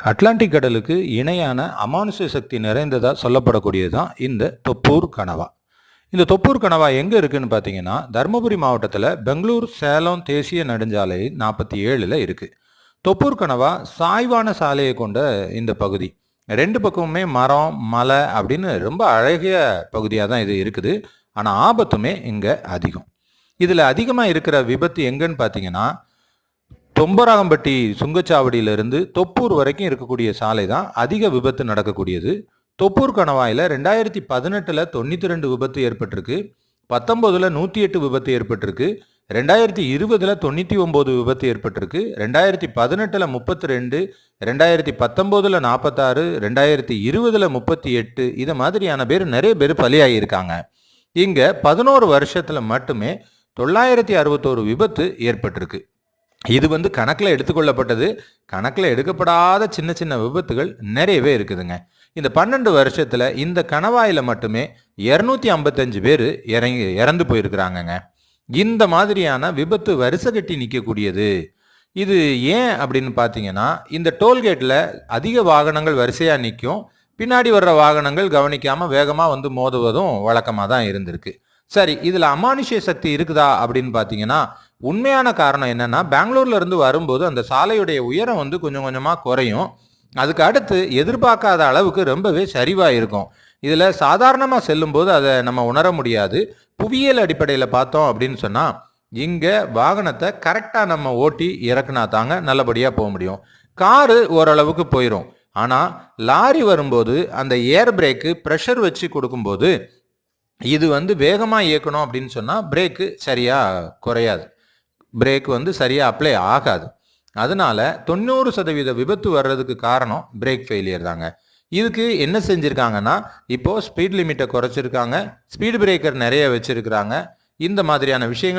Atlantic கடலுக்கு இணையான அமானுஷ்ய சக்தி நிறைந்ததா சொல்லப்படக்கூடியது தான் இந்த தொப்பூர் கணவா. இந்த தொப்பூர் கணவா எங்கே இருக்குன்னு பார்த்தீங்கன்னா, தருமபுரி மாவட்டத்தில் பெங்களூர் சேலம் தேசிய நெடுஞ்சாலை 47ல் இருக்குது. தொப்பூர் கணவா சாய்வான சாலையை கொண்ட இந்த பகுதி. ரெண்டு பக்கமுமே மரம், மலை அப்படின்னு ரொம்ப அழகிய பகுதியாக தான் இது இருக்குது. ஆனால் ஆபத்துமே இங்கே அதிகம். இதில் அதிகமாக இருக்கிற விபத்து எங்கன்னு பார்த்தீங்கன்னா, தொம்பராகம்பட்டி சுங்கச்சாவடியிலிருந்து தொப்பூர் வரைக்கும் இருக்கக்கூடிய சாலை தான் அதிக விபத்து நடக்கக்கூடியது. தொப்பூர் கணவாயில் 2018 92 விபத்து ஏற்பட்டிருக்கு, 19 108 விபத்து ஏற்பட்டிருக்கு, 2020 99 விபத்து ஏற்பட்டிருக்கு, 2018 32, 2019 46, 2020 38, இது மாதிரியான பேர் நிறைய பேர் பலியாகியிருக்காங்க. இங்கே 11 வருஷத்தில் மட்டுமே 961 விபத்து ஏற்பட்டிருக்கு. இது கணக்கில் எடுத்துக்கொள்ளப்பட்டது. கணக்கில் எடுக்கப்படாத சின்ன சின்ன விபத்துகள் நிறையவே இருக்குதுங்க. இந்த 12 வருஷத்தில் இந்த கணவாயில் மட்டுமே 255 பேர் இறந்து போயிருக்கிறாங்கங்க. இந்த மாதிரியான விபத்து வரிசை கட்டி நிற்கக்கூடியது. இது ஏன் அப்படின்னு பார்த்தீங்கன்னா, இந்த டோல்கேட்டில் அதிக வாகனங்கள் வரிசையாக நிற்கும். பின்னாடி வர்ற வாகனங்கள் கவனிக்காமல் வேகமாக மோதுவதும் வழக்கமாக தான் இருந்திருக்கு. சரி, இதில் அமானுஷ்ய சக்தி இருக்குதா அப்படின்னு பார்த்தீங்கன்னா, உண்மையான காரணம் என்னன்னா, பெங்களூர்ல இருந்து வரும்போது அந்த சாலையுடைய உயரம் கொஞ்சம் கொஞ்சமாக குறையும். அதுக்கு அடுத்து எதிர்பார்க்காத அளவுக்கு ரொம்பவே சரிவாக இருக்கும். இதில் சாதாரணமாக செல்லும்போது அதை நம்ம உணர முடியாது. புவியியல் அடிப்படையில் பார்த்தோம் அப்படின்னு சொன்னால், இங்கே வாகனத்தை கரெக்டாக நம்ம ஓட்டி இறக்குனா தாங்க நல்லபடியாக போக முடியும். காரு ஓரளவுக்கு போயிடும். ஆனால் லாரி வரும்போது அந்த ஏர் பிரேக்கு ப்ரெஷர் வச்சு கொடுக்கும்போது இது வேகமாக இயக்கணும் அப்படின்னு சொன்னால் பிரேக்கு சரியாக குறையாது. பிரேக் சரியாக அப்ளை ஆகாது. அதனால 90% விபத்து வர்றதுக்கு காரணம் பிரேக் ஃபெயிலியர் தாங்க. இதுக்கு என்ன செஞ்சுருக்காங்கன்னா, இப்போது ஸ்பீட் லிமிட்டை குறைச்சிருக்காங்க, ஸ்பீடு பிரேக்கர் நிறைய வச்சுருக்கிறாங்க. இந்த மாதிரியான விஷயங்கள்